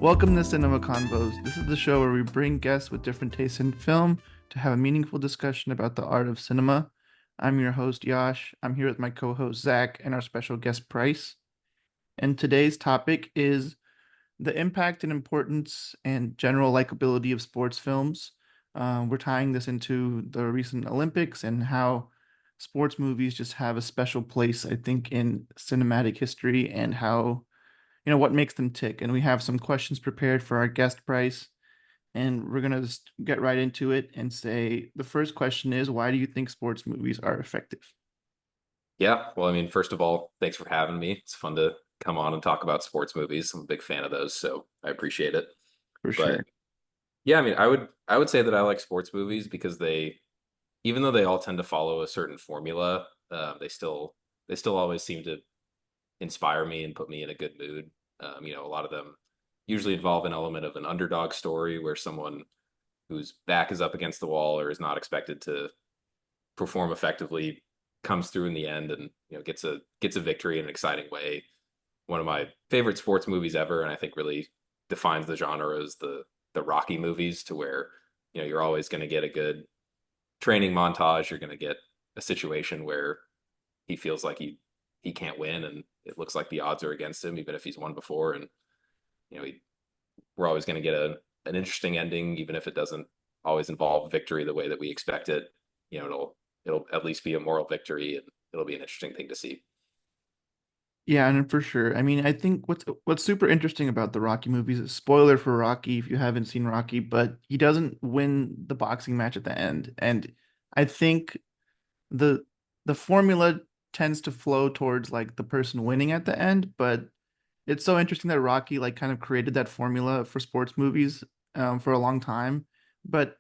Welcome to Cinema Convos. This is the show where we bring guests with different tastes in film to have a meaningful discussion about the art of cinema. I'm your host, Yash. I'm here with my co host, Zach, and our special guest, Price. And today's topic is the impact and importance and general likability of sports films. We're tying this into the recent Olympics and how sports movies just have a special place, I think, in cinematic history and how what makes them tick. And we have some questions prepared for our guest Price. And we're going to just get right into it and say the first question is, why do you think sports movies are effective? Yeah, well, I mean, first of all, thanks for having me. It's fun to come on and talk about sports movies. I'm a big fan of those, so I appreciate it. For But sure. yeah, I mean, I would say that I like sports movies because even though they all tend to follow a certain formula, they still always seem to inspire me and put me in a good mood. A lot of them usually involve an element of an underdog story where someone whose back is up against the wall or is not expected to perform effectively comes through in the end and gets a victory in an exciting way. One of my favorite sports movies ever, and I think really defines the genre, is the Rocky movies, to where you're always going to get a good training montage. You're going to get a situation where he feels like he can't win, and it looks like the odds are against him, even if he's won before. And you know, we're always going to get an interesting ending, even if it doesn't always involve victory the way that we expect it. It'll at least be a moral victory, and it'll be an interesting thing to see. Yeah, and for sure. I mean, I think what's super interesting about the Rocky movies is spoiler for Rocky if you haven't seen Rocky, but he doesn't win the boxing match at the end. And I think the the formula tends to flow towards like the person winning at the end, but it's so interesting that Rocky like kind of created that formula for sports movies for a long time. But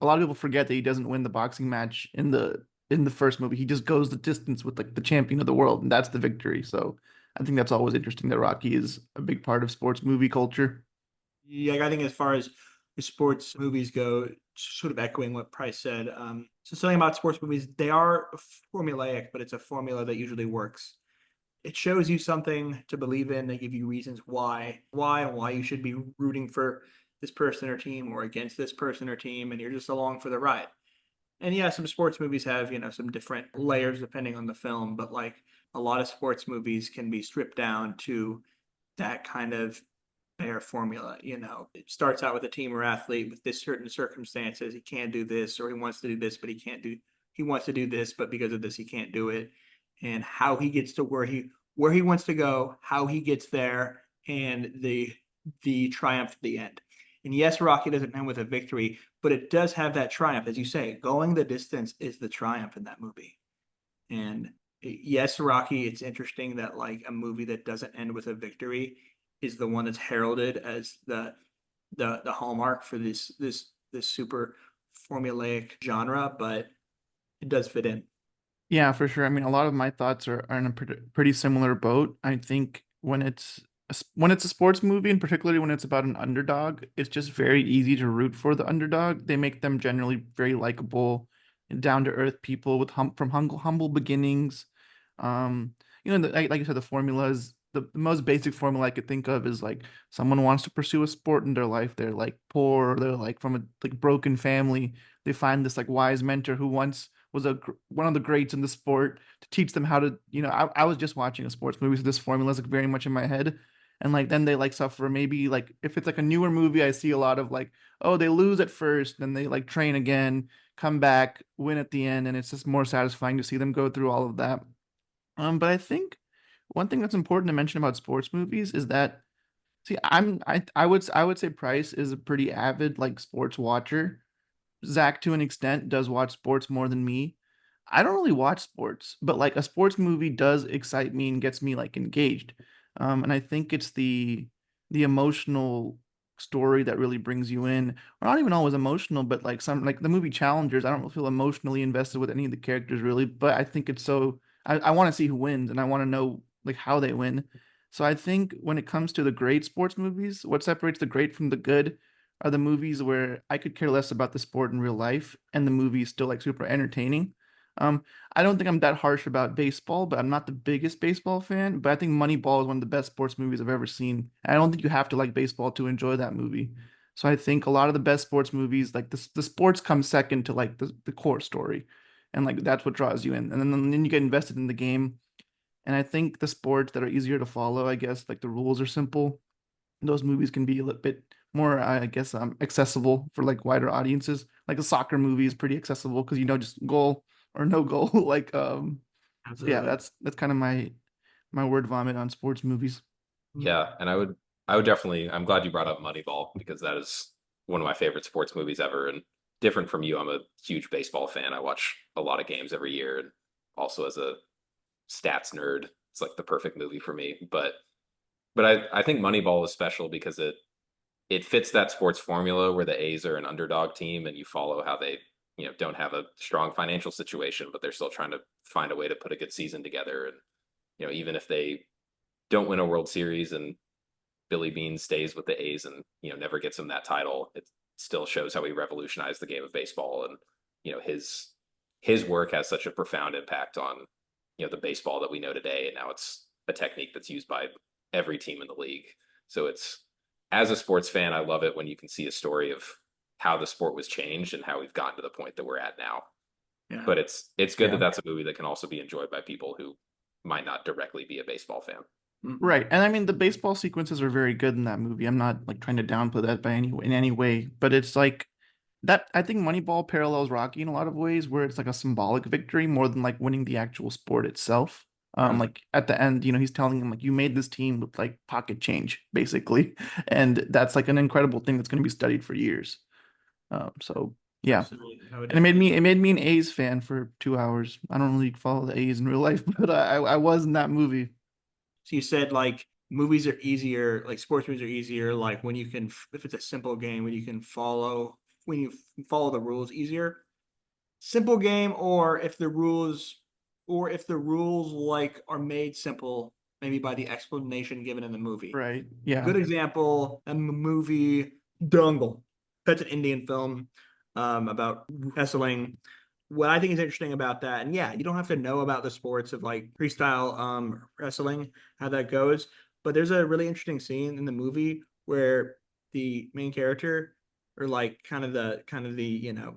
a lot of people forget that he doesn't win the boxing match in the first movie. He just goes the distance with like the champion of the world, and that's the victory. So I think that's always interesting that Rocky is a big part of sports movie culture. Yeah, I think as far as the sports movies go, sort of echoing what Price said. So something about sports movies, they are formulaic, but it's a formula that usually works. It shows you something to believe in. They give you reasons and why you should be rooting for this person or team or against this person or team, and you're just along for the ride. And yeah, some sports movies have, some different layers depending on the film, but like a lot of sports movies can be stripped down to that kind of bare formula. It starts out with a team or athlete with this certain circumstances. He can't do this, or he wants to do this, but he wants to do this, but because of this, he can't do it. And how he gets to where he wants to go, how he gets there, and the triumph at the end. And yes, Rocky doesn't end with a victory, but it does have that triumph. As you say, going the distance is the triumph in that movie. And yes, Rocky, it's interesting that like a movie that doesn't end with a victory is the one that's heralded as the hallmark for this super formulaic genre, but it does fit in. Yeah, for sure. I mean, a lot of my thoughts are in a pretty similar boat. I think when it's a sports movie, and particularly when it's about an underdog, it's just very easy to root for the underdog. They make them generally very likable and down to earth people with from humble beginnings. Like you said, the formula is the most basic formula I could think of is like someone wants to pursue a sport in their life. They're like poor, or they're like from a like broken family. They find this like wise mentor who once was one of the greats in the sport to teach them how to, I was just watching a sports movie, so this formula is like very much in my head. And like then they like suffer. Maybe like if it's like a newer movie, I see a lot of like, oh, they lose at first, then they like train again, come back, win at the end, and it's just more satisfying to see them go through all of that. But I think one thing that's important to mention about sports movies is that, see, I would say Price is a pretty avid like sports watcher. Zach, to an extent, does watch sports more than me. I don't really watch sports, but like a sports movie does excite me and gets me like engaged. And I think it's the emotional story that really brings you in. Or not even always emotional, but like some like the movie Challengers, I don't feel emotionally invested with any of the characters really, but I think it's so I want to see who wins and I want to know like how they win. So I think when it comes to the great sports movies, what separates the great from the good are the movies where I could care less about the sport in real life and the movie is still like super entertaining. I don't think I'm that harsh about baseball, but I'm not the biggest baseball fan. But I think Moneyball is one of the best sports movies I've ever seen. I don't think you have to like baseball to enjoy that movie. So I think a lot of the best sports movies, like the sports come second to like the core story. And like that's what draws you in. And then you get invested in the game. And I think the sports that are easier to follow, I guess, like the rules are simple. Those movies can be a little bit more, I guess, accessible for like wider audiences. Like a soccer movie is pretty accessible because you know just goal or no goal. Like yeah, Absolutely. that's kind of my word vomit on sports movies. Yeah, and I would definitely. I'm glad you brought up Moneyball because that is one of my favorite sports movies ever. And different from you, I'm a huge baseball fan. I watch a lot of games every year, and also as a stats nerd, it's like the perfect movie for me. But I think Moneyball is special because it fits that sports formula where the A's are an underdog team, and you follow how they don't have a strong financial situation, but they're still trying to find a way to put a good season together. And even if they don't win a World Series and Billy Bean stays with the A's and never gets him that title, it still shows how he revolutionized the game of baseball. And his work has such a profound impact on the baseball that we know today. And now it's a technique that's used by every team in the league. So it's, as a sports fan, I love it when you can see a story of how the sport was changed and how we've gotten to the point that we're at now. Yeah. But it's good that Yeah. that's a movie that can also be enjoyed by people who might not directly be a baseball fan. Right. And I mean the baseball sequences are very good in that movie. I'm not like trying to downplay that by any way, but it's like that I think Moneyball parallels Rocky in a lot of ways where it's like a symbolic victory more than like winning the actual sport itself. Like at the end, he's telling him like you made this team with like pocket change, basically. And that's like an incredible thing that's going to be studied for years. So yeah. Absolutely. I would And definitely. it made me an A's fan for 2 hours. I don't really follow the A's in real life, but I was in that movie. So you said like movies are easier, like sports movies are easier, like when you can, if it's a simple game, when you follow the rules easier. Simple game, or if the rules like are made simple, maybe by the explanation given in the movie. Right. Yeah. Good example, a movie Dangal. That's an Indian film about wrestling. What I think is interesting about that, and yeah, you don't have to know about the sports of like freestyle wrestling, how that goes, but there's a really interesting scene in the movie where the main character, or like kind of the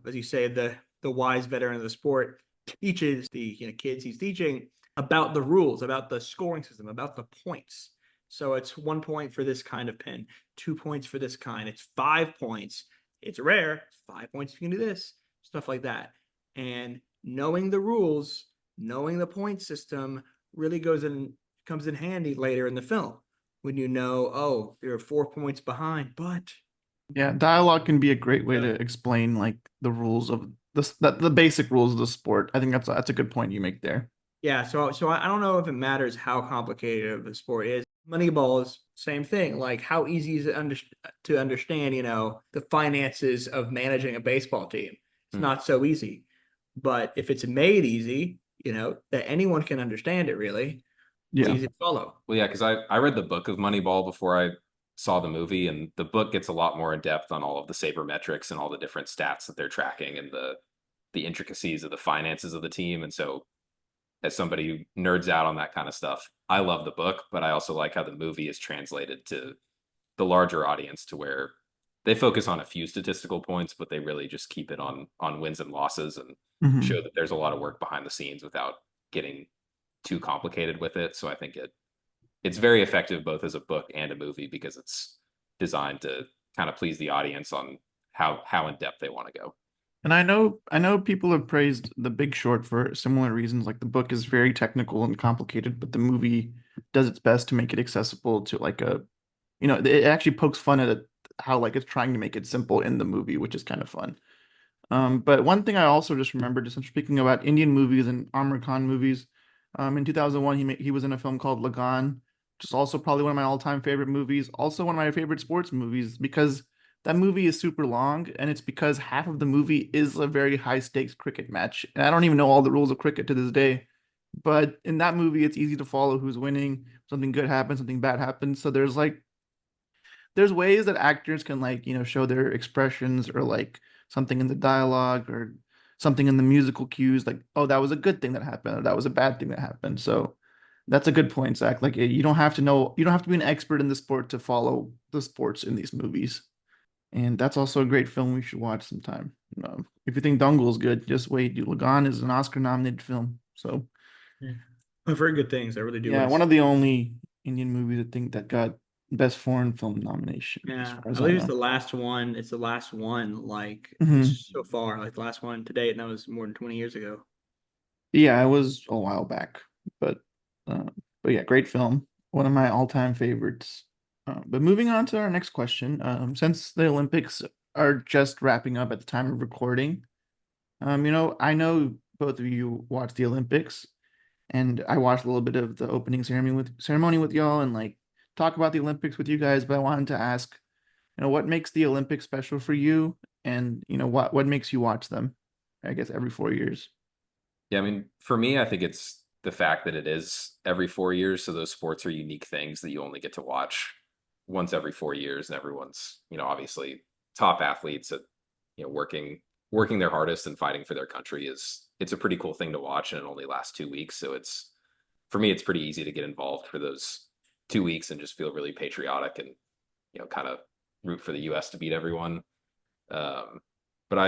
as you say, the wise veteran of the sport, teaches the kids he's teaching about the rules, about the scoring system, about the points. So it's 1 point for this kind of pin, 2 points for this kind. It's 5 points. It's rare. It's 5 points if you can do this, stuff like that. And knowing the rules, knowing the point system really comes in handy later in the film when you know, oh, there are 4 points behind, but Yeah. Dialogue can be a great way to explain like the rules of the basic rules of the sport. I think that's a good point you make there. yeah, so I don't know if it matters how complicated of the sport is. Moneyball is same thing. Like how easy is it to understand, the finances of managing a baseball team? It's Hmm. not so easy. But if it's made easy, that anyone can understand it really, it's Yeah. easy to follow. Well, yeah, because I read the book of Moneyball before I saw the movie, and the book gets a lot more in depth on all of the sabermetrics and all the different stats that they're tracking and the intricacies of the finances of the team. And so, as somebody who nerds out on that kind of stuff, I love the book, but I also like how the movie is translated to the larger audience to where they focus on a few statistical points, but they really just keep it on wins and losses and Mhm. show that there's a lot of work behind the scenes without getting too complicated with it. So I think it's very effective both as a book and a movie because it's designed to kind of please the audience on how in depth they want to go. And I know people have praised The Big Short for similar reasons. Like the book is very technical and complicated, but the movie does its best to make it accessible to like it actually pokes fun at it, how like it's trying to make it simple in the movie, which is kind of fun. But one thing I also just remembered, just speaking about Indian movies and Amir Khan movies, in 2001 he was in a film called Lagan, which is also probably one of my all-time favorite movies. Also one of my favorite sports movies because that movie is super long, and it's because half of the movie is a very high stakes cricket match, and I don't even know all the rules of cricket to this day. But in that movie, it's easy to follow who's winning. Something good happens, something bad happens. So there's ways that actors can like show their expressions or like something in the dialogue or something in the musical cues, like, oh, that was a good thing that happened, or that was a bad thing that happened. So that's a good point, Zach. Like, you don't have to know, you don't have to be an expert in the sport to follow the sports in these movies. And that's also a great film we should watch sometime. If you think Dongle's good, just wait. Lagan is an Oscar-nominated film. So Yeah. I've heard good things. I really do yeah, want one to. of the only Indian movies I think that got best foreign film nomination, as Yeah, far I as I believe it's know. the last one. It's the last one, like Hmm. so far, like the last one to date, and that was more than 20 years ago. Yeah, it was a while back, but uh, but yeah, great film. One of my all-time favorites. But moving on to our next question, since the Olympics are just wrapping up at the time of recording, I know both of you watch the Olympics, and I watched a little bit of the opening ceremony with y'all, and like talk about the Olympics with you guys. But I wanted to ask, what makes the Olympics special for you, and what makes you watch them? I guess every 4 years. Yeah, I mean, for me, I think it's the fact that it is every 4 years. So those sports are unique things that you only get to watch once every 4 years, and everyone's, obviously top athletes at, working their hardest and fighting for their country it's a pretty cool thing to watch, and it only lasts 2 weeks. So it's for me, it's pretty easy to get involved for those 2 weeks and just feel really patriotic and kind of root for the U.S. to beat everyone. Um, but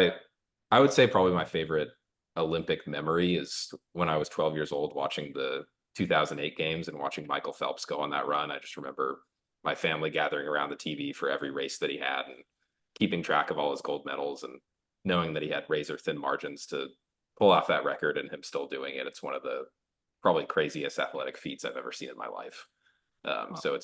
I would say probably my favorite Olympic memory is when I was 12 years old watching the 2008 games and watching Michael Phelps go on that run. I just remember my family gathering around the TV for every race that he had and keeping track of all his gold medals and knowing that he had razor thin margins to pull off that record and him still doing it. It's one of the probably craziest athletic feats I've ever seen in my life. So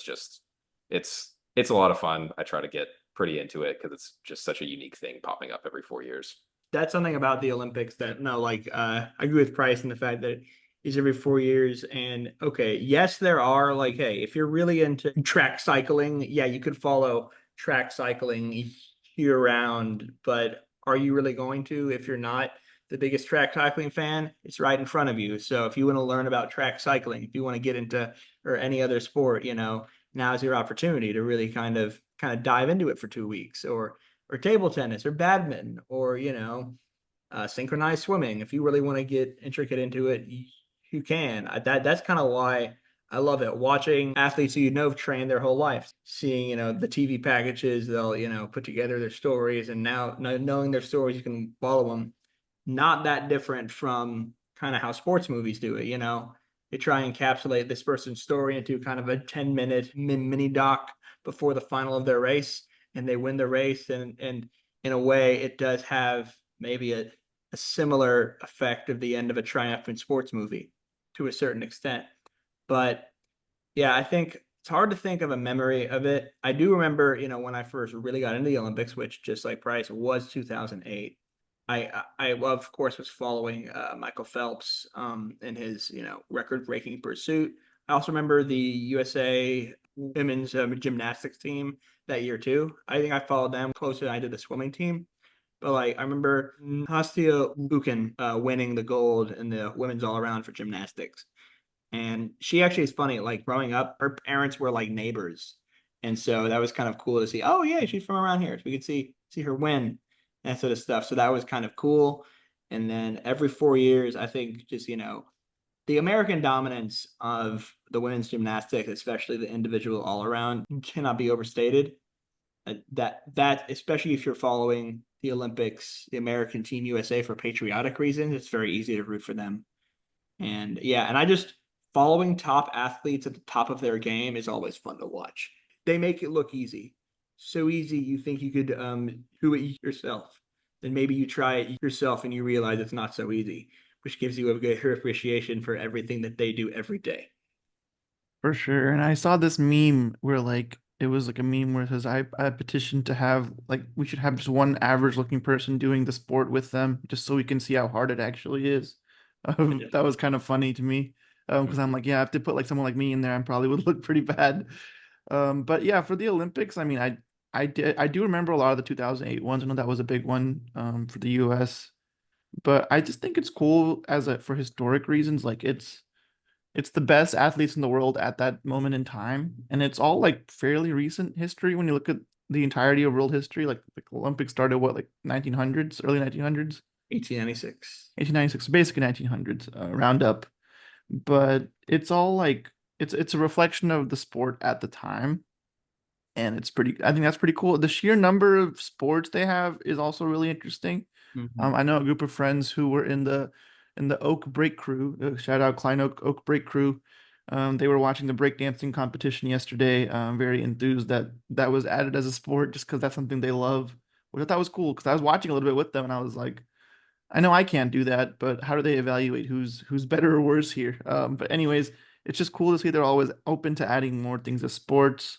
it's a lot of fun. I try to get pretty into it because it's just such a unique thing popping up every 4 years. That's something about the Olympics that no, like I agree with Price in the fact that it's every 4 years. And okay, yes, there are like, hey, if you're really into track cycling, yeah, you could follow track cycling year round, but are you really going to if you're not the biggest track cycling fan? It's right in front of you. So if you want to learn about track cycling, if you want to get into or any other sport, now's your opportunity to really kind of dive into it for 2 weeks or table tennis or badminton or synchronized swimming. If you really want to get intricate into it, you can. That's kind of why I love it. Watching athletes who have trained their whole life, seeing the TV packages they'll put together their stories, and now knowing their stories, you can follow them. Not that different from kind of how sports movies do it. They try and encapsulate this person's story into kind of a 10-minute mini doc before the final of their race, and they win the race. And in a way, it does have maybe a similar effect of the end of a triumphant sports movie to a certain extent. But yeah, I think it's hard to think of a memory of it. I do remember, when I first really got into the Olympics, which just like Price was 2008. I of course was following Michael Phelps in his record breaking pursuit. I also remember the USA women's gymnastics team that year too. I think I followed them closer than I did the swimming team. But like I remember Hastia Buchan winning the gold in the women's all around for gymnastics. And she actually is funny. Like growing up, her parents were like neighbors, and so that was kind of cool to see. Oh yeah, she's from around here, so we could see her win and sort of stuff. So that was kind of cool. And then every 4 years, I think just the American dominance of the women's gymnastics, especially the individual all around, cannot be overstated. That especially if you're following the Olympics, the American Team USA for patriotic reasons, it's very easy to root for them. And yeah, and I just following top athletes at the top of their game is always fun to watch. They make it look easy. So easy you think you could do it yourself. Then maybe you try it yourself and you realize it's not so easy, which gives you a good appreciation for everything that they do every day. For sure. And I saw this meme where like it was like a meme where it says I petitioned to have like we should have just one average looking person doing the sport with them just so we can see how hard it actually is. That was kind of funny to me. Because I'm like, yeah, I have to put like someone like me in there, I probably would look pretty bad. But yeah, for the Olympics, I mean, I do remember a lot of the 2008 ones. I know that was a big one for the US. But I just think it's cool for historic reasons. Like it's the best athletes in the world at that moment in time, and it's all like fairly recent history when you look at the entirety of world history. Like the Olympics started what, like 1900s, early 1900s. 1896. 1896, basically 1900s, roundup. But it's all like it's a reflection of the sport at the time, and it's pretty. I think that's pretty cool. The sheer number of sports they have is also really interesting. Mhm. I know a group of friends who were in the Oak Break Crew. Shout out Klein Oak Break Crew. They were watching the breakdancing competition yesterday. Very enthused that that was added as a sport just because that's something they love, which I thought was cool because I was watching a little bit with them and I was like, I know I can't do that, but how do they evaluate who's better or worse here? But anyways, it's just cool to see they're always open to adding more things to sports.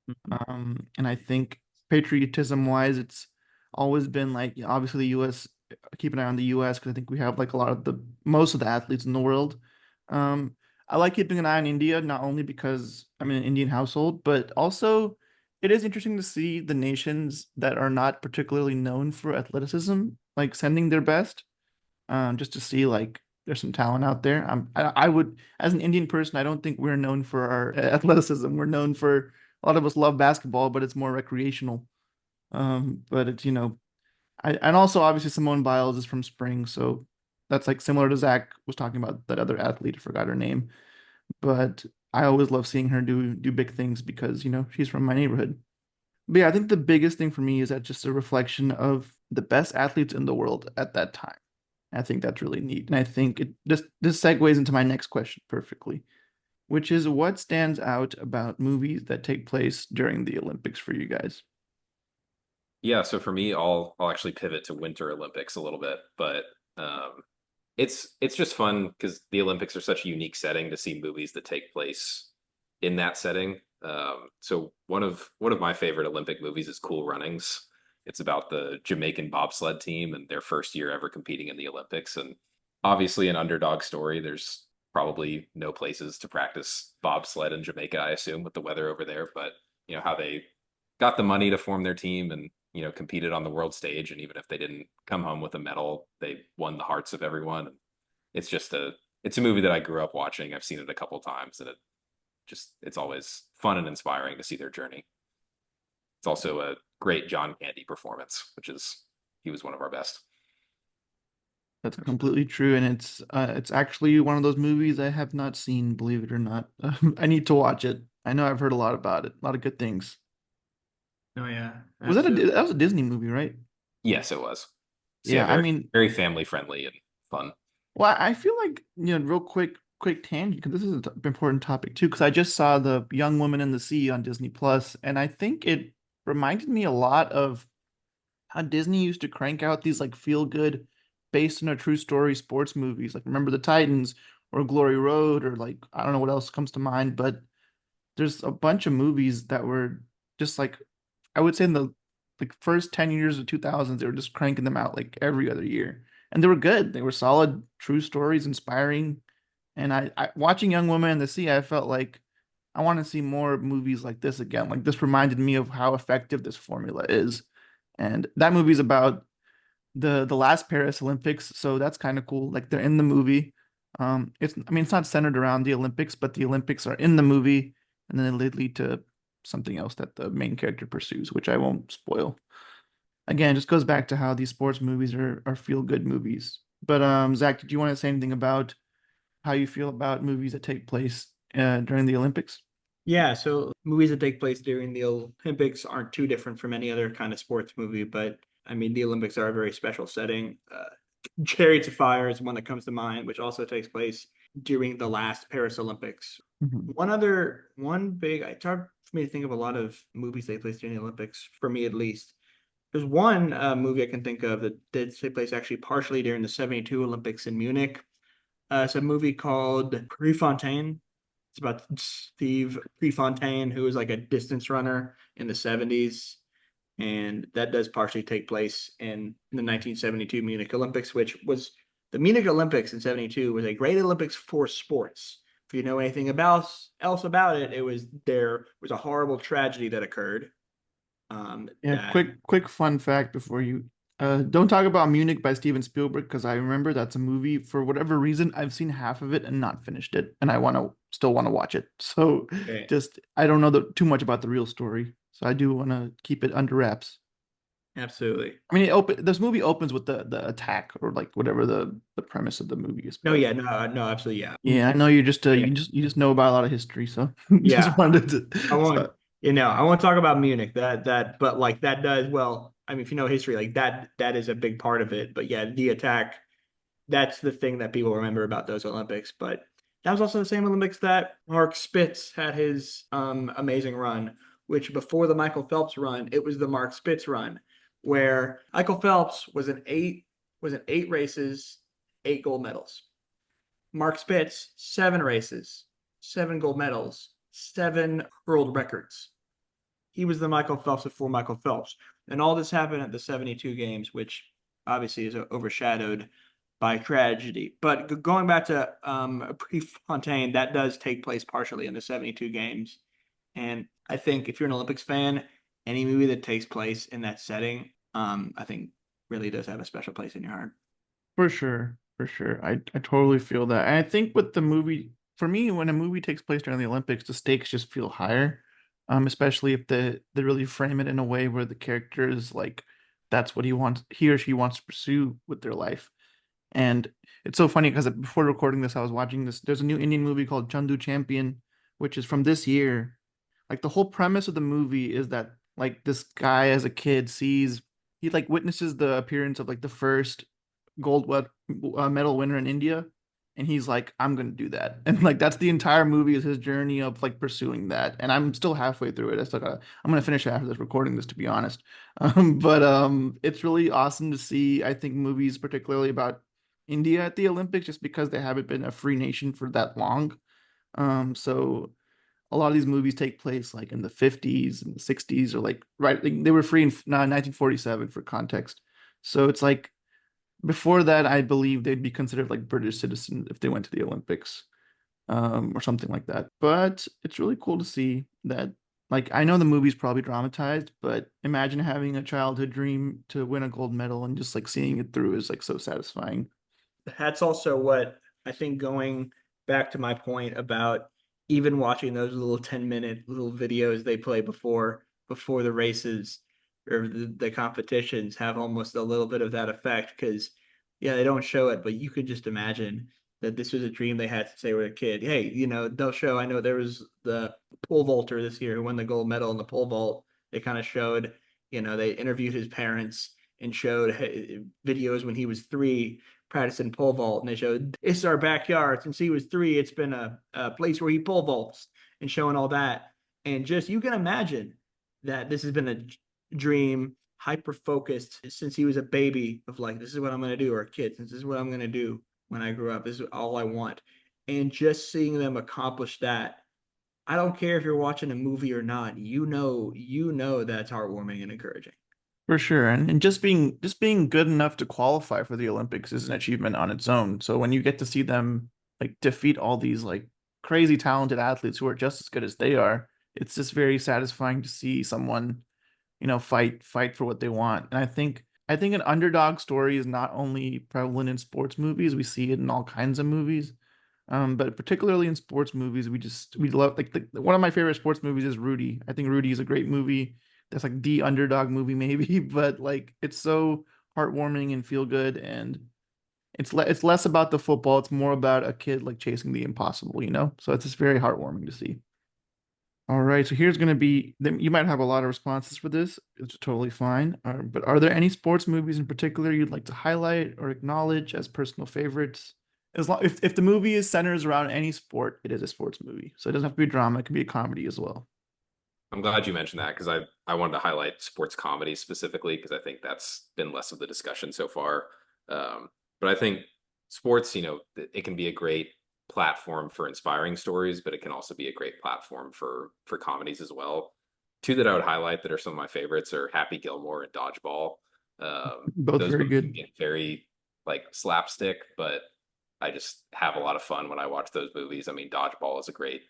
Mhm. And I think patriotism wise, it's always been like, you know, obviously the U.S. Keep an eye on the U.S. because I think we have like a lot of the most of the athletes in the world. Um, I like keeping an eye on India, not only because I'm in an Indian household, but also it is interesting to see the nations that are not particularly known for athleticism, like sending their best, just to see like there's some talent out there. I would, as an Indian person, I don't think we're known for our athleticism. We're known for a lot of us love basketball, but it's more recreational. But it's and also obviously Simone Biles is from Spring, so that's like similar to Zach was talking about that other athlete. I forgot her name, but I always love seeing her do big things because she's from my neighborhood. But yeah, I think the biggest thing for me is that just a reflection of the best athletes in the world at that time. I think that's really neat. And I think this segues into my next question perfectly, which is what stands out about movies that take place during the Olympics for you guys? Yeah, so for me, I'll actually pivot to Winter Olympics a little bit, but um, it's just fun because the Olympics are such a unique setting to see movies that take place in that setting. So one of my favorite Olympic movies is Cool Runnings. It's about the Jamaican bobsled team and their first year ever competing in the Olympics, and obviously an underdog story. There's probably no places to practice bobsled in Jamaica, I assume, with the weather over there, but how they got the money to form their team and competed on the world stage, and even if they didn't come home with a medal, they won the hearts of everyone. It's just it's a movie that I grew up watching. I've seen it a couple times, and it's always fun and inspiring to see their journey. It's also a great John Candy performance, which is he was one of our best. That's completely true, and it's actually one of those movies I have not seen, believe it or not. I need to watch it. I know I've heard a lot about it, a lot of good things. Oh yeah, Was that absolutely. that was a Disney movie, right? Yes, it was. So yeah, Yeah, I very mean, very family friendly and fun. well, I feel like, real quick tangent, because this is an important topic too, because I just saw The Young Woman in the Sea on Disney Plus, and I think it reminded me a lot of how Disney used to crank out these like feel good, based on a true story sports movies, like Remember the Titans or Glory Road, or like I don't know what else comes to mind, but there's a bunch of movies that were just like I would say in the like first 10 years of 2000s they were just cranking them out like every other year. And they were good. They were solid, true stories, inspiring. And I watching Young Woman in the Sea, I felt like I want to see more movies like this again. Like this reminded me of how effective this formula is. And that movie's about the last Paris Olympics, so that's kind of cool. Like they're in the movie. It's I mean it's not centered around the Olympics, but the Olympics are in the movie, and then they lead to something else that the main character pursues, which I won't spoil. Again, it just goes back to how these sports movies are feel good movies. But Zach, did you want to say anything about how you feel about movies that take place during the Olympics? Yeah, so movies that take place during the Olympics aren't too different from any other kind of sports movie, but I mean, the Olympics are a very special setting. Chariots of Fire is one that comes to mind, which also takes place during the last Paris Olympics. Mhm. One big, it's hard for me to think of a lot of movies that take place during the Olympics, for me at least. There's one movie I can think of that did take place actually partially during the 72 Olympics in Munich. It's a movie called Prefontaine. It's about Steve Prefontaine, who was like a distance runner in the 70s. And that does partially take place in the 1972 Munich Olympics, which was the Munich Olympics in 72 was a great Olympics for sports. If you know anything else about it, there was a horrible tragedy that occurred. Yeah, That quick fun fact before you don't talk about Munich by Steven Spielberg because I remember that's a movie for whatever reason I've seen half of it and not finished it and I still want to watch it. So okay. just I don't know too much about the real story. So I do want to keep it under wraps. Absolutely. I mean, this movie opens with the attack or like whatever the premise of the movie is. No, But yeah, no, absolutely, yeah. yeah, I know you just Yeah. you just know about a lot of history, so Yeah, just wanted to. I won't, So, I won't talk about Munich. But like that does well. I mean, if you know history, like that is a big part of it. But yeah, the attack, that's the thing that people remember about those Olympics. But that was also the same Olympics that Mark Spitz had his amazing run, which before the Michael Phelps run, it was the Mark Spitz run, where Michael Phelps was in 8 races, 8 gold medals. Mark Spitz, 7 races, 7 gold medals, 7 world records. He was the Michael Phelps before Michael Phelps. And all this happened at the 72 games, which obviously is overshadowed by tragedy. But going back to Prefontaine, that does take place partially in the 72 games. And I think if you're an Olympics fan, any movie that takes place in that setting, I think really does have a special place in your heart. for sure, for sure, I totally feel that. And I think with the movie, for me, when a movie takes place during the Olympics, the stakes just feel higher. Especially if they really frame it in a way where the character is like, that's what he or she wants to pursue with their life. And it's so funny because before recording this, I was watching this. There's a new Indian movie called Chandu Champion, which is from this year. Like the whole premise of the movie is that like this guy as a kid he like witnesses the appearance of like the first medal winner in India, and he's like, I'm gonna do that, and like that's the entire movie is his journey of like pursuing that. And I'm still halfway through it. I'm gonna finish after this recording this, to be honest. But it's really awesome to see. I think movies, particularly about India at the Olympics, just because they haven't been a free nation for that long. So a lot of these movies take place like in the 50s and the 60s, or like they were free in 1947 for context. So it's like before that, I believe they'd be considered like British citizens if they went to the Olympics, or something like that. But it's really cool to see that. Like, I know the movie's probably dramatized, but imagine having a childhood dream to win a gold medal and just like seeing it through is like so satisfying. That's also what I think, going back to my point about even watching those little 10-minute little videos they play before the races or the competitions have almost a little bit of that effect, because yeah, they don't show it, but you could just imagine that this was a dream they had since they were a kid. Hey, they'll show, I know there was the pole vaulter this year who won the gold medal in the pole vault. They kind of showed, they interviewed his parents and showed videos when he was 3 practicing pole vault, and they showed, this is our backyard. Since he was 3, it's been a place where he pole vaults, and showing all that. And just, you can imagine that this has been a dream, hyper focused since he was a baby, of like, this is what I'm going to do, or a kid, since this is what I'm going to do when I grow up. This is all I want. And just seeing them accomplish that, I don't care if you're watching a movie or not, that's heartwarming and encouraging. For sure. And just being good enough to qualify for the Olympics is an achievement on its own. So when you get to see them like defeat all these like crazy talented athletes who are just as good as they are, it's just very satisfying to see someone, fight for what they want. And I think an underdog story is not only prevalent in sports movies, we see it in all kinds of movies. But particularly in sports movies, we love like one of my favorite sports movies is Rudy. I think Rudy is a great movie. That's like the underdog movie maybe, but like it's so heartwarming and feel good, and it's less about the football, it's more about a kid like chasing the impossible. So it's just very heartwarming to see. All right, so here's gonna be you might have a lot of responses for this. It's totally fine. But are there any sports movies in particular you'd like to highlight or acknowledge as personal favorites? As long if the movie is centers around any sport, it is a sports movie. So it doesn't have to be a drama, it can be a comedy as well. I'm glad you mentioned that because I wanted to highlight sports comedy specifically because I think that's been less of the discussion so far. But I think sports, it can be a great platform for inspiring stories, but it can also be a great platform for comedies as well. Two that I would highlight that are some of my favorites are Happy Gilmore and Dodgeball. Both Those very both can good. get very like slapstick, but I just have a lot of fun when I watch those movies. I mean, Dodgeball is a great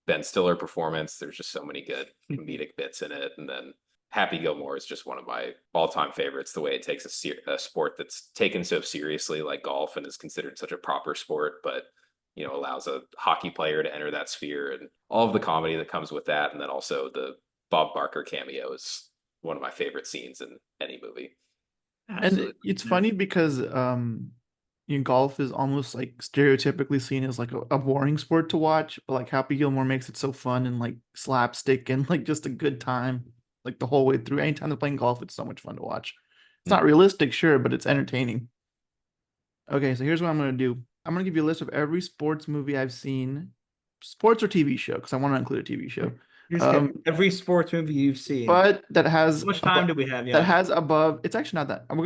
Ben Stiller performance. There's just so many good comedic bits in it. And then Happy Gilmore is just one of my all-time favorites. The way it takes a sport that's taken so seriously, like golf, and is considered such a proper sport, but allows a hockey player to enter that sphere, and all of the comedy that comes with that, and then also the Bob Barker cameo is one of my favorite scenes in any movie. And Absolutely. it's Yeah. funny because golf is almost like stereotypically seen as like a boring sport to watch, but like Happy Gilmore makes it so fun and like slapstick and like just a good time like the whole way through. Anytime they're playing golf, it's so much fun to watch. It's not Mm. realistic, sure, but it's entertaining. Okay, so here's what I'm gonna do. I'm gonna give you a list of every sports movie I've seen, sports or TV show, because I want to include a TV show. Just get Um, every sports movie you've seen. but that How has much time do we have, that Yash? has above. It's actually not that. I'm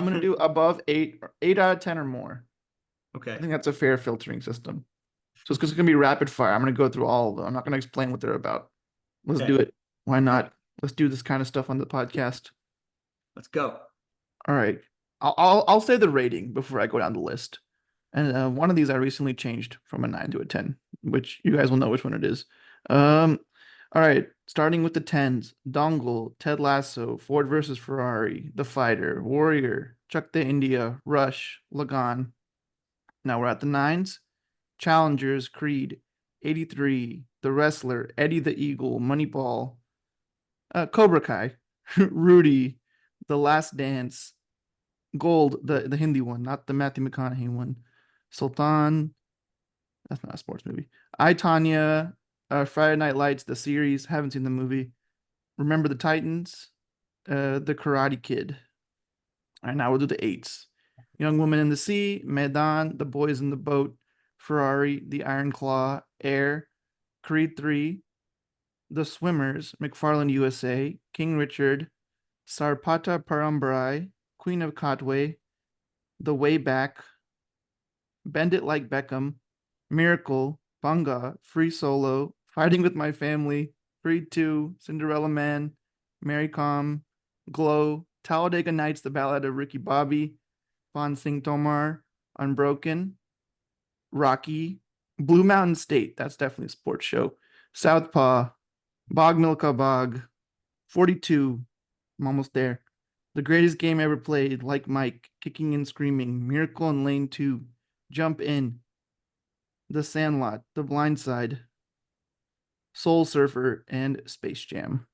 gonna do above 8 out of 10 or more. I Okay. think that's a fair filtering system. So it's gonna be rapid fire. I'm gonna go through all of them. I'm not gonna explain what they're about. Let's Okay. do it. Why All not? right. Let's do this kind of stuff on the podcast. Let's go. All right. I'll say the rating before I go down the list. And one of these I recently changed from a 9 to a 10, which you guys will know which one it is. All right, starting with the 10s: Dongle, Ted Lasso, Ford versus Ferrari, The Fighter, Warrior, Chuck the India, Rush, Lagan. Now we're at the 9s: Challengers, Creed, 83, The Wrestler, Eddie the Eagle, Moneyball, Cobra Kai, Rudy, The Last Dance, Gold, the Hindi one, not the Matthew McConaughey one. Sultan, that's not a sports movie. I, Tanya, Friday Night Lights, the series. Haven't seen the movie. Remember the Titans, The Karate Kid. All right, now we'll do the 8s: Young Woman in the Sea, Medan, The Boys in the Boat, Ferrari, The Iron Claw, Air, Creed 3, The Swimmers, McFarland USA, King Richard, Sarpata Parambarai, Queen of Katwe, The Way Back, Bend It Like Beckham, Miracle, Bunga, Free Solo, Fighting with My Family, Free 2, Cinderella Man, Mary Com, Glow, Talladega Nights, The Ballad of Ricky Bobby, Bon Sing Tomar, Unbroken, Rocky, Blue Mountain State, that's definitely a sports show, Southpaw, Bog Milka Bog, 42, I'm almost there. The Greatest Game Ever Played, Like Mike, Kicking and Screaming, Miracle in Lane 2, Jump In, The Sandlot, The Blind Side, Soul Surfer, and Space Jam.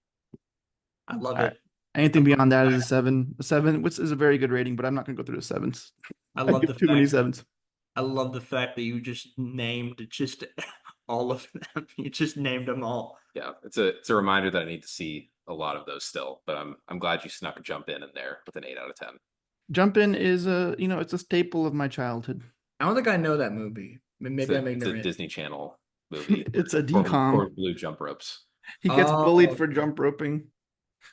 I love All right. it. Anything beyond that is a 7. A 7, which is a very good rating, but I'm not going to go through the 7s. I I love give the too many fact. 7s. I love the fact that you just named just all of them. You just named them all. Yeah, it's a reminder that I need to see a lot of those still, but I'm glad you snuck a Jump In there with an 8 out of 10. Jump In is it's a staple of my childhood. I don't think I know that movie. Maybe I'm It's a ignorant. Disney Channel movie. It's a Corbin, decom. Corbin Blue jump ropes He gets bullied Oh, for jump roping.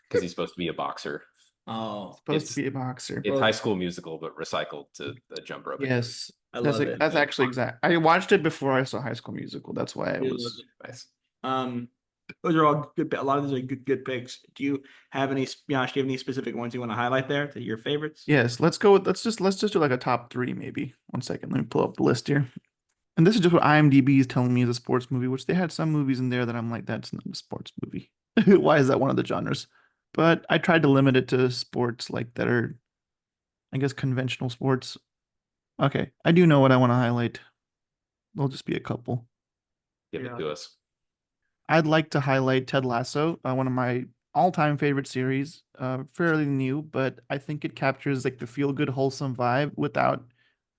because he's supposed to be a boxer. oh, Supposed to It's be a boxer. it's Well, High School Musical, but recycled to a jump roping movie. Yes. I That's love it. that's actually exact. I watched it before I saw High School Musical. That's why I Really love was. it. Nice. Those are all good. A lot of these are good picks. Do you have any? Josh, do you have any specific ones you want to highlight there that are your favorites? Yes, let's just do like a top 3 maybe. One second, let me pull up the list here. And this is just what IMDb is telling me is a sports movie, which they had some movies in there that I'm like, that's not a sports movie. Why is that one of the genres? But I tried to limit it to sports like that are, I guess, conventional sports. Okay, I do know what I want to highlight. There'll just be a couple. Give Yeah. it to us. I'd like to highlight Ted Lasso, one of my all-time favorite series. Fairly new, but I think it captures like the feel-good, wholesome vibe without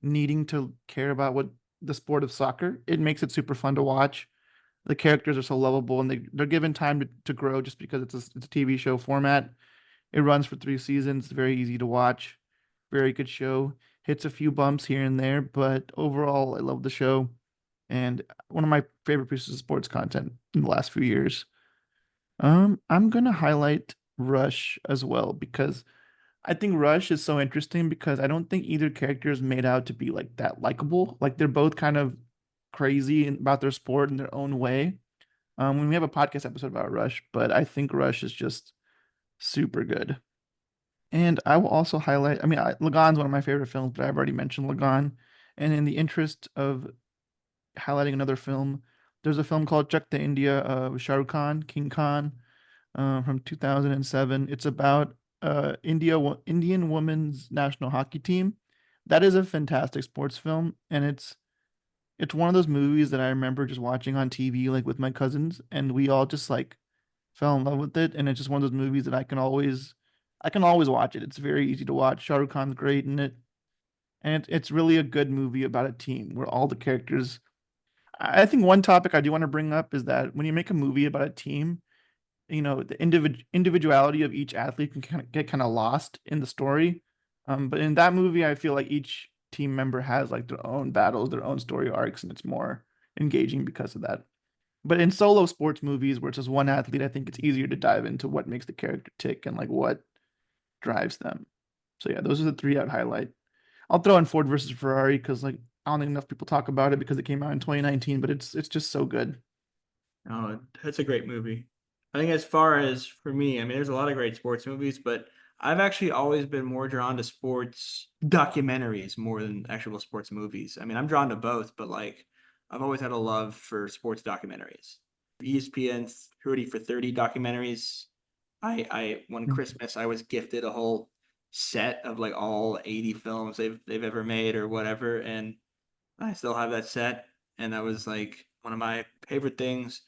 needing to care about what the sport of soccer. It makes it super fun to watch. The characters are so lovable, and they're given time to grow just because it's a TV show format. It runs for 3 seasons. It's very easy to watch. Very good show. Hits a few bumps here and there, but overall, I love the show. And one of my favorite pieces of sports content in the last few years. I'm gonna highlight Rush as well because I think Rush is so interesting because I don't think either character is made out to be like that likable. Like they're both kind of crazy about their sport in their own way. When we have a podcast episode about Rush, but I think Rush is just super good. And I will also highlight, I mean, Lagan's one of my favorite films, but I've already mentioned Lagan. And in the interest of highlighting another film, there's a film called Chuck the India with Shah Rukh Khan, King Khan, from 2007. It's about Indian women's national hockey team. That is a fantastic sports film, and it's one of those movies that I remember just watching on TV like with my cousins, and we all just like fell in love with it, and it's just one of those movies that I can always watch it. It's very easy to watch. Shah Rukh Khan's great in it, and it's really a good movie about a team where all the characters. I think one topic I do want to bring up is that when you make a movie about a team, the individuality of each athlete can get kind of lost in the story. But in that movie, I feel like each team member has like their own battles, their own story arcs, and it's more engaging because of that. But in solo sports movies where it's just one athlete, I think it's easier to dive into what makes the character tick and like what drives them. So yeah, those are the three I'd highlight. I'll throw in Ford versus Ferrari because like I don't think enough people talk about it because it came out in 2019, but it's just so good. Oh, that's a great movie. I think as far as for me, I mean, there's a lot of great sports movies, but I've actually always been more drawn to sports documentaries more than actual sports movies. I mean, I'm drawn to both, but like I've always had a love for sports documentaries. ESPN's 30 for 30 documentaries. I one Mm. Christmas I was gifted a whole set of like all 80 films they've ever made or whatever, and I still have that set, and that was like one of my favorite things.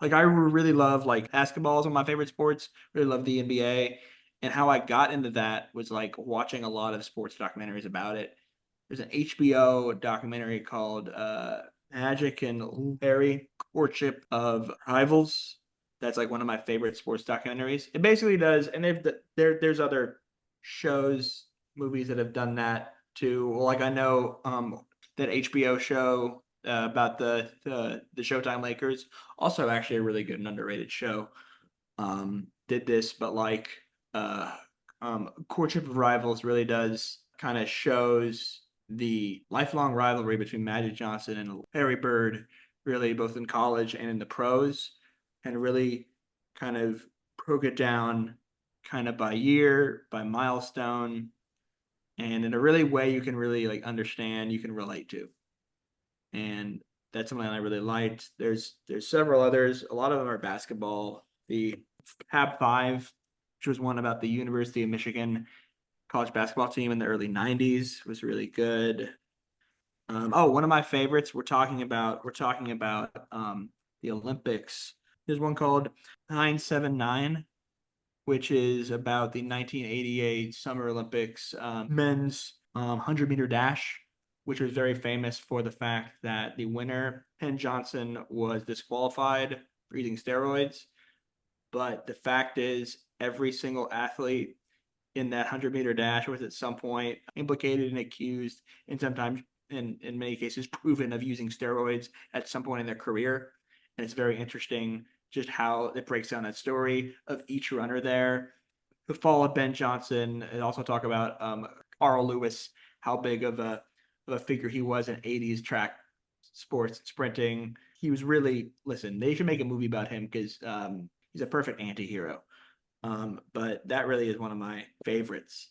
Like I really love like basketball is one of my favorite sports. Really love the NBA, and how I got into that was like watching a lot of sports documentaries about it. There's an HBO documentary called Magic and Larry Courtship of Rivals. That's like one of my favorite sports documentaries. It basically does, and there's other shows, movies that have done that too. Well, like I know that HBO show about the Showtime Lakers, also actually a really good and underrated show. Did this, but like uh, Courtship of Rivals really does kind of shows the lifelong rivalry between Magic Johnson and Larry Bird, really both in college and in the pros, and really kind of broke it down kind of by year, by milestone, and in a really way you can really like understand, you can relate to. And that's something I really liked. There's several others. A lot of them are basketball. The Fab Five, which was one about the University of Michigan college basketball team in the early '90s, was really good. Oh, one of my favorites. We're talking about the Olympics. There's one called 979, which is about the 1988 Summer Olympics men's 100-meter dash, which was very famous for the fact that the winner, Penn Johnson, was disqualified for using steroids. But the fact is, every single athlete in that 100-meter dash was at some point implicated and accused, and sometimes, in many cases, proven of using steroids at some point in their career. And it's very interesting just how it breaks down that story of each runner there. The fall of Ben Johnson, and also talk about Carl Lewis, how big of a figure he was in '80s track sports sprinting. He was really listen. They should make a movie about him because he's a perfect anti-hero. But that really is one of my favorites.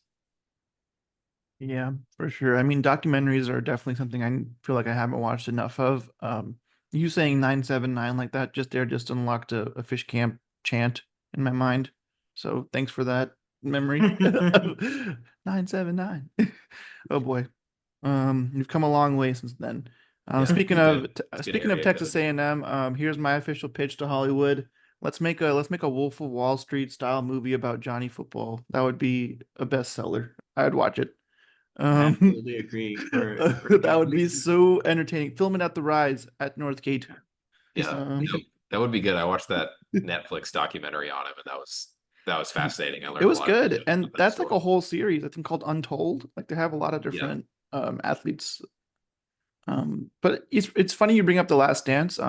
Yeah, for sure. I mean, documentaries are definitely something I feel like I haven't watched enough of. You saying 979 like that just unlocked a fish camp chant in my mind. So thanks for that memory. 979. Oh boy. You've come a long way since then. Yeah, Speaking it's good. of It's a good speaking of area to go Texas to. A&M, here's my official pitch to Hollywood. Let's make a Wolf of Wall Street style movie about Johnny Football. That would be a bestseller. I'd watch it. I Um, absolutely agree. We're that would be so entertaining. Film it at the Rise at Northgate. Yeah, Um, that would be good. I watched that Netflix documentary on him, and that was fascinating. I it learned a was lot of good, and about that that's like story. a whole series I think called Untold. Like they have a lot of Yeah, different athletes. But it's funny you bring up The Last Dance.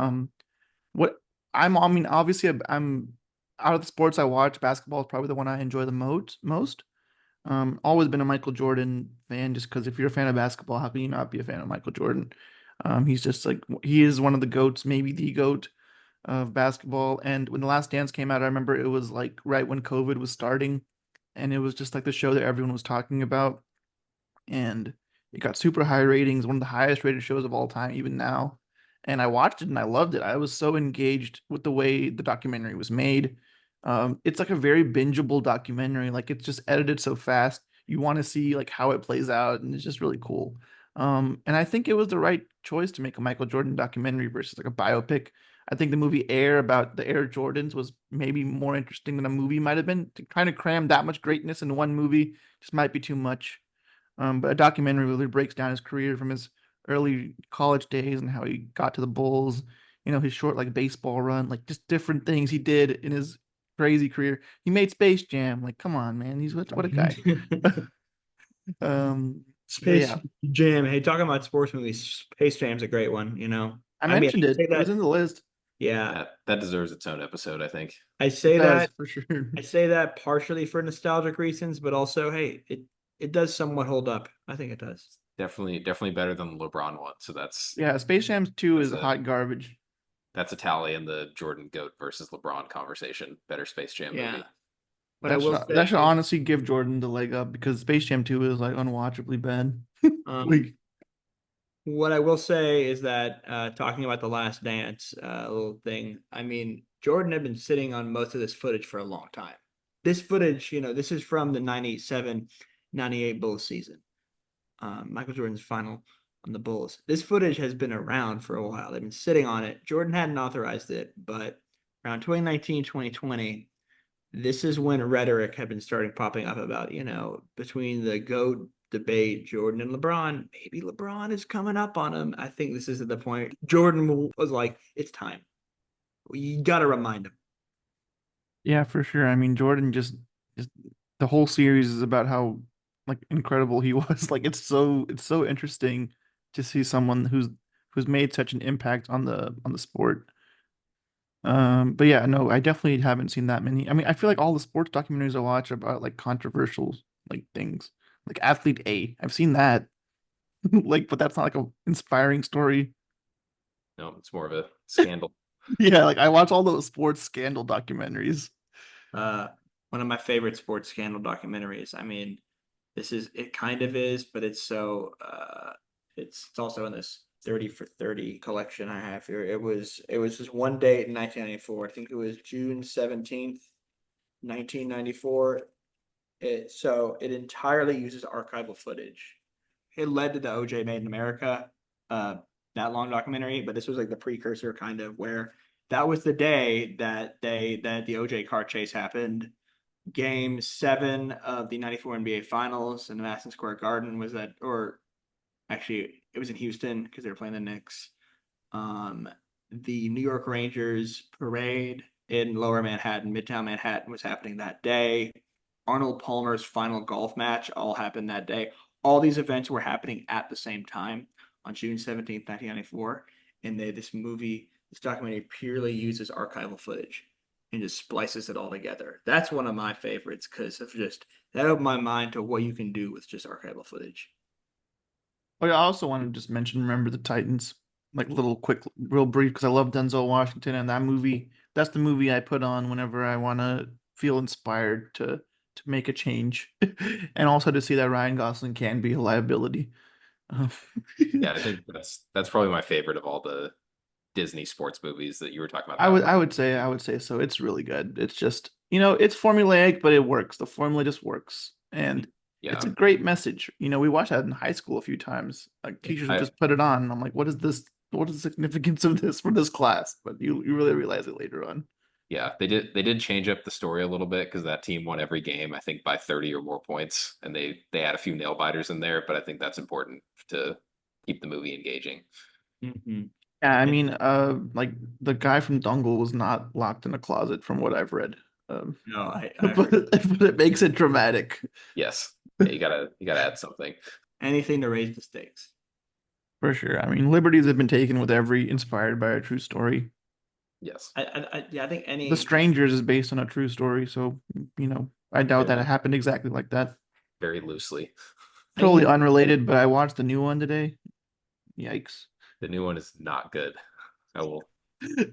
What I mean, obviously, I'm out of the sports I watch. Basketball is probably the one I enjoy the most. Always been a Michael Jordan fan, just because if you're a fan of basketball, how can you not be a fan of Michael Jordan? He's just like he is one of the goats, maybe the goat of basketball. And when The Last Dance came out, I remember it was like right when COVID was starting, and it was just like the show that everyone was talking about, and it got super high ratings, one of the highest rated shows of all time, even now. And I watched it and I loved it. I was so engaged with the way the documentary was made. It's like a very bingeable documentary. Like it's just edited so fast. You want to see like how it plays out, and it's just really cool. And I think it was the right choice to make a Michael Jordan documentary versus like a biopic. I think the movie Air about the Air Jordans was maybe more interesting than a movie might have been. Trying to cram that much greatness into one movie just might be too much. But a documentary really breaks down his career from his early college days and how he got to the Bulls, his short like baseball run, like just different things he did in his crazy career. He made Space Jam. Like, come on, man. He's what a guy. But Space yeah, Jam. Hey, talking about sports movies, Space Jam's a great one. I I mean, mentioned I it. say It was that. in the list. Yeah, That deserves its own episode, I think. I It say does that. for sure. I say that partially for nostalgic reasons, but also, hey, it does somewhat hold up. I think it does. Definitely better than the LeBron one. So Yeah, Space Jam 2 that's is a hot garbage. that's a tally in the Jordan GOAT versus LeBron conversation. Better Space Jam Yeah. movie. What I will That should say, honestly give Jordan the leg up because Space Jam 2 is like unwatchably bad. um, Like, what I will say is that talking about the Last Dance little thing, I mean, Jordan had been sitting on most of this footage for a long time. This footage, this is from the 97, 98 Bulls season. Michael Jordan's final on the Bulls. This footage has been around for a while. They've been sitting on it. Jordan hadn't authorized it, but around 2019, 2020, this is when rhetoric had been starting popping up about, between the GOAT debate, Jordan and LeBron, maybe LeBron is coming up on him. I think this is at the point Jordan was like, it's time. You got to remind him. yeah, for sure. I mean, Jordan just the whole series is about how like incredible he was. Like it's so interesting to see someone who's made such an impact on the sport. But yeah, no, I definitely haven't seen that many. I mean, I feel like all the sports documentaries I watch are about like controversial like things. Like Athlete A. I've seen that. Like, but that's not like a inspiring story. No, it's more of a scandal. Yeah, like I watch all those sports scandal documentaries. Uh, One of my favorite sports scandal documentaries. I mean, it kind of is, but it's also in this 30 for 30 collection I have here. It was just one date in 1994. I think it was June 17th, 1994. It entirely uses archival footage. It led to the OJ Made in America, uh, that long documentary, but this was like the precursor kind of where that was the day that the OJ car chase happened. Game 7 of the 94 NBA Finals in Madison Square Garden was that, or actually, it was in Houston because they were playing the Knicks. Um, the New York Rangers parade in Lower Manhattan, Midtown Manhattan was happening that day. Arnold Palmer's final golf match all happened that day. All these events were happening at the same time on June 17th, 1994. And this documentary purely uses archival footage and just splices it all together. That's one of my favorites because of just that opened my mind to what you can do with just archival footage. Oh yeah, I also want to just mention Remember the Titans, like little quick, real brief, because I love Denzel Washington and that movie. That's the movie I put on whenever I want to feel inspired to make a change, and also to see that Ryan Gosling can be a liability. Um, Yeah, I think that's probably my favorite of all the Disney sports movies that you were talking about. I That would one. I would say so. It's really good. It's just it's formulaic, but it works. The formula just works, and it's Yeah, a great message. We watched that in high school a few times. Like teachers would I just put it on, and I'm like, what is this? What is the significance of this for this class? But you really realize it later on. yeah, they did change up the story a little bit because that team won every game, I think by 30 or more points, and they had a few nail biters in there, but I think that's important to keep the movie engaging. Mm-hmm. Yeah, I mean, like the guy from Dungle was not locked in a closet, from what I've read. No, I But, heard but it makes it dramatic. Yes. Yeah, you gotta add something. anything to raise the stakes. For sure. I mean, liberties have been taken with every inspired by a true story. Yes. Yeah, I think The any Strangers is based on a true story, so I doubt that it Very, happened exactly like that. very loosely. I think Totally the unrelated, but I watched the new one today. Yikes. The new one is not good. I will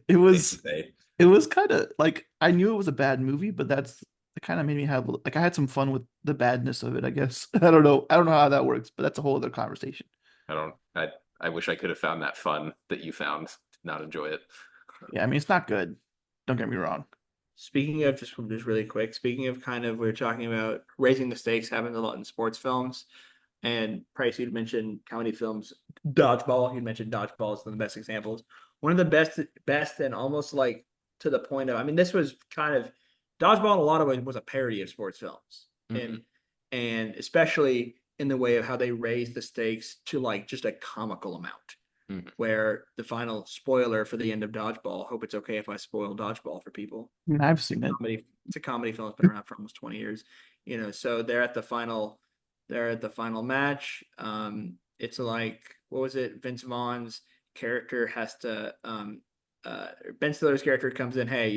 It safely was say. it was kind of like I knew it was a bad movie, but it kind of made me have like I had some fun with the badness of it, I guess. I don't know. I don't know how that works, but that's a whole other conversation. I don't I wish I could have found that fun that you found. Did not enjoy it. Yeah, I mean it's not good. Don't get me wrong. speaking of just really quick, speaking of kind of we are talking about raising the stakes happens a lot in sports films. And Price, you'd mentioned comedy films, Dodgeball. You'd mentioned Dodgeball is one of the best examples. One of the best, and almost like to the point of. I mean, this was kind of Dodgeball in a lot of ways was a parody of sports films, Mhm. and especially in the way of how they raised the stakes to like just a comical amount. Mhm. Where the final spoiler for the end of Dodgeball. Hope it's okay if I spoil Dodgeball for people. I mean, I've seen it. It's a comedy film. It's been around for almost 20 years. So they're at the final match. It's like, what was it? Vince Vaughn's character has to Ben Stiller's character comes in, hey,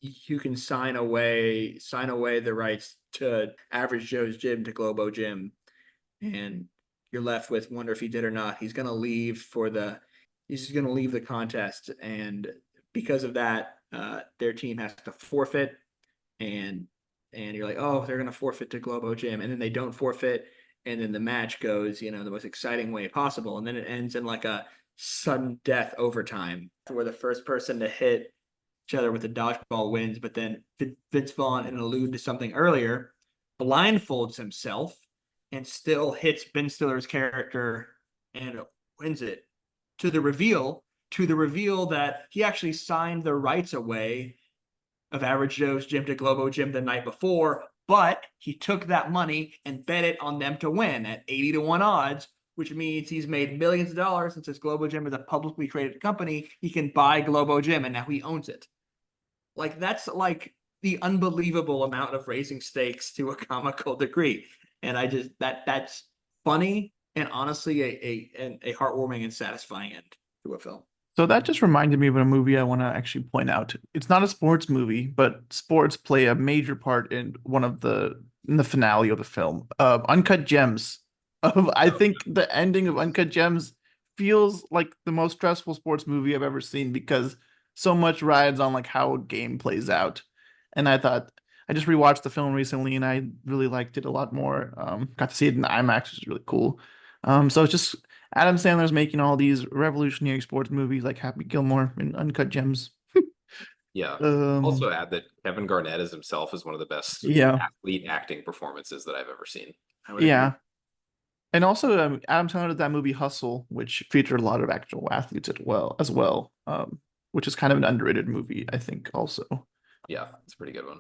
you can sign away the rights to Average Joe's Gym to Globo Gym, and you're left with wonder if he did or not. He's gonna leave the contest, and because of that, their team has to forfeit, and you're like, oh, they're gonna forfeit to Globo Gym, and then they don't forfeit, and then the match goes, the most exciting way possible, and then it ends in like a sudden death overtime, where the first person to hit each other with a dodgeball wins, but then Vince Vaughn, and allude to something earlier, blindfolds himself and still hits Ben Stiller's character and wins it to the reveal that he actually signed the rights away of Average Joe's Gym to Globo Gym the night before, but he took that money and bet it on them to win at 80-1 odds, which means he's made millions of dollars. And since Globo Gym is a publicly traded company, he can buy Globo Gym, and now he owns it. Like, that's like the unbelievable amount of raising stakes to a comical degree. And I just that's funny, and honestly a heartwarming and satisfying end to a film. So that just reminded me of a movie I want to actually point out. It's not a sports movie, but sports play a major part in the finale of the film. Uncut Gems. I think the ending of Uncut Gems feels like the most stressful sports movie I've ever seen because so much rides on like how a game plays out. And I just rewatched the film recently and I really liked it a lot more. Got to see it in IMAX, which is really cool. So it's just Adam Sandler's making all these revolutionary sports movies like Happy Gilmore and Uncut Gems. Yeah. Um, Also add that Kevin Garnett as himself is one of the best yeah, athlete acting performances that I've ever seen. I would agree. yeah. And also, Adam Sandler did that movie Hustle, which featured a lot of actual athletes as well, which is kind of an underrated movie, I think, also. Yeah, it's a pretty good one.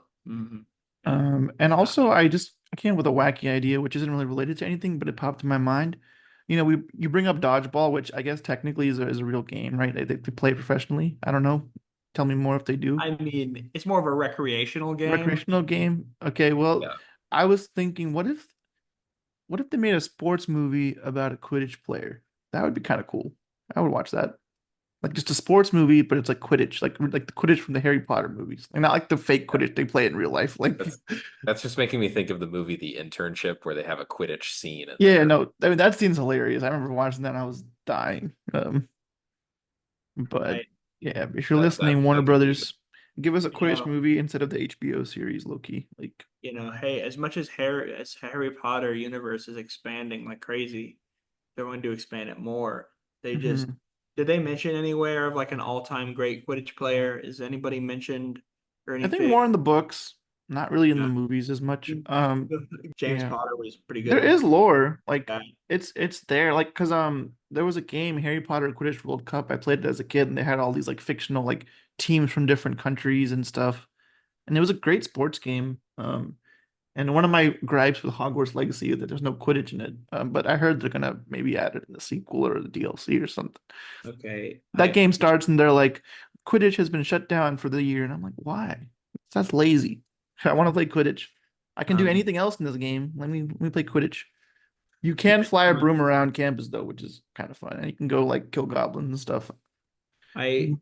Mm-hmm. And also, I came up with a wacky idea, which isn't really related to anything, but it popped in my mind. You bring up dodgeball, which I guess technically is a real game, right? They play professionally. I don't know. Tell me more if they do. I mean, it's more of a recreational game. Recreational game. Okay, well, Yeah. I was thinking, what if they made a sports movie about a Quidditch player? That would be kind of cool. I would watch that. Like just a sports movie, but it's like Quidditch, like the Quidditch from the Harry Potter movies, and not like the fake Quidditch they play in real life. Like, That's just making me think of the movie The Internship where they have a Quidditch scene. yeah, no, I mean that scene's hilarious. I remember watching that and I was dying. But Right. yeah, if you're That listening, Warner that would be Brothers, give us a Quidditch know, movie instead of the HBO series, Loki. Like, hey, as much as Harry Potter universe is expanding like crazy, they're going to expand it more. They just mhm. did they mention anywhere of like an all-time great Quidditch player? Is anybody mentioned or I think anything? more in the books, not really in the Yeah. movies as much. James Yeah. Potter was pretty good. There is lore, like Yeah. it's there, like because there was a game, Harry Potter Quidditch World Cup. I played it as a kid, and they had all these like fictional like teams from different countries and stuff, and it was a great sports game. And one of my gripes with Hogwarts Legacy is that there's no Quidditch in it. But I heard they're gonna maybe add it in the sequel or the DLC or something. Okay. That game starts and they're like, Quidditch has been shut down for the year, and I'm like, why? That's lazy. I want to play Quidditch. I can do Um, anything else in this game. Let me play Quidditch. You can fly a broom around campus though, which is kind of fun. And you can go like kill goblins and stuff. I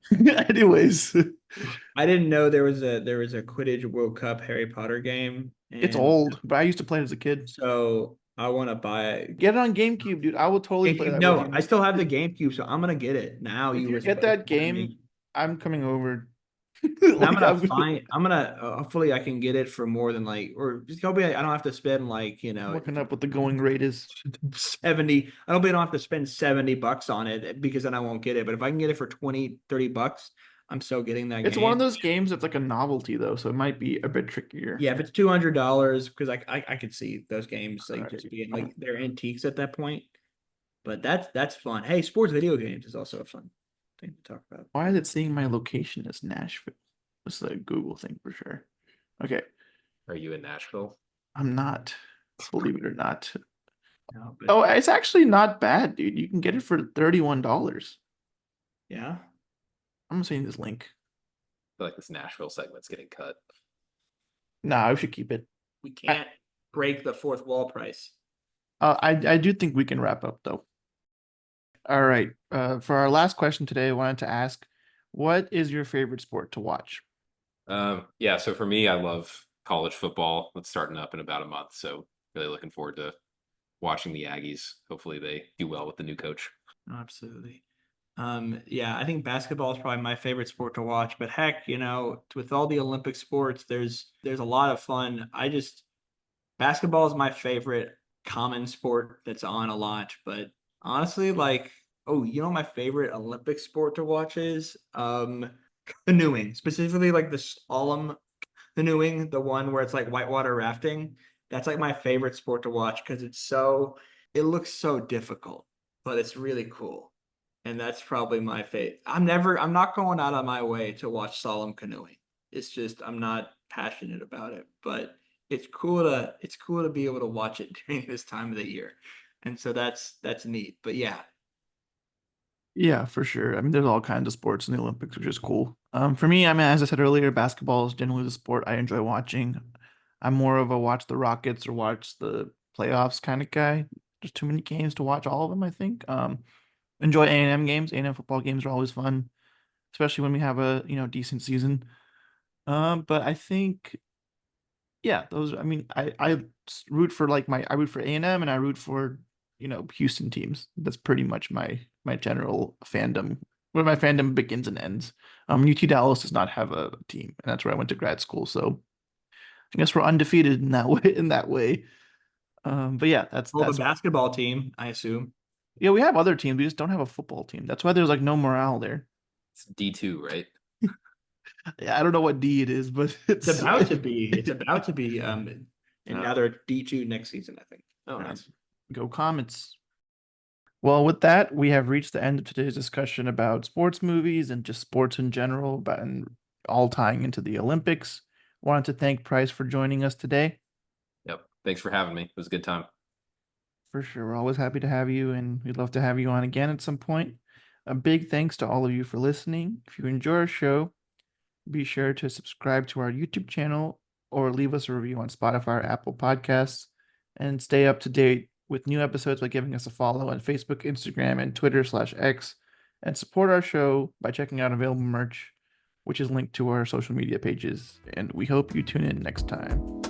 Anyways, I didn't know there was a Quidditch World Cup Harry Potter game, it's and old, but I used to play it as a kid. so I want to buy it. Get it on GameCube, dude. I will totally play that with No, I you. still have the GameCube, so I'm gonna get it now. If You you was get that informing game, me. I'm coming over. And I'm Like gonna I'm find. I'm gonna hopefully I can get it for more than like, or just hopefully I don't have to spend like looking up what the going rate is. 70. I don't have to spend $70 on it because then I won't get it. But if I can get it for 20, $30, I'm so getting that It's game. one of those games that's like a novelty though, so it might be a bit trickier. Yeah, if it's $200, because I could see those games like Alright. just being like they're antiques at that point. But that's fun. Hey, sports video games is also a fun thing to talk about. Why is it saying my location is Nashville? This is a Google thing for sure. Okay, Are you in Nashville? I'm not. Believe it or not. No, but Oh, it's actually not bad, dude. You can get it for $31. yeah. I'm saying this link. I feel like this Nashville segment's getting cut. Nah, I should keep it. We can't break the fourth wall price. I do think we can wrap up though. All right. For our last question today, I wanted to ask, what is your favorite sport to watch? Yeah, so for me, I love college football. It's starting up in about a month, so really looking forward to watching the Aggies. Hopefully they do well with the new coach. Absolutely. Yeah, I think basketball is probably my favorite sport to watch, but heck, with all the Olympic sports, there's a lot of fun. Basketball is my favorite common sport that's on a lot, but honestly, like, oh, my favorite Olympic sport to watch is canoeing, specifically like the slalom canoeing, the one where it's like whitewater rafting. That's like my favorite sport to watch because it looks so difficult, but it's really cool. And that's probably my favorite. I'm not going out of my way to watch slalom canoeing. It's just I'm not passionate about it, but it's cool to be able to watch it during this time of the year. And so that's neat. But yeah, Yeah, for sure. I mean, there's all kinds of sports in the Olympics, which is cool. For me, I mean, as I said earlier, basketball is generally the sport I enjoy watching. I'm more of a watch the Rockets or watch the playoffs kind of guy. There's too many games to watch all of them, I think. Enjoy A&M games. A&M football games are always fun, especially when we have a, decent season. But I think, yeah, those, I mean, root for I root for A&M and I root for, Houston teams. That's pretty much my general fandom, where my fandom begins and ends. UT Dallas does not have a team, and that's where I went to grad school. So I guess we're undefeated in that way. In that way, but yeah, well, the that's basketball team, I assume. yeah. We have other teams. We just don't have a football team. That's why there's like no morale there. It's D2, right? Yeah, I don't know what D it is, but It's about to be. It's about to be. And now they're D2 next season, I think. Oh, nice. Go Comets. Well, with that, we have reached the end of today's discussion about sports movies and just sports in general, but and all tying into the Olympics. Wanted to thank Price for joining us today. Yep. Thanks for having me. It was a good time. For sure. We're always happy to have you, and we'd love to have you on again at some point. A big thanks to all of you for listening. If you enjoy our show, be sure to subscribe to our YouTube channel or leave us a review on Spotify or Apple Podcasts, and stay up to date with new episodes by giving us a follow on Facebook, Instagram, and Twitter/X, and support our show by checking out available merch, which is linked to our social media pages. And we hope you tune in next time.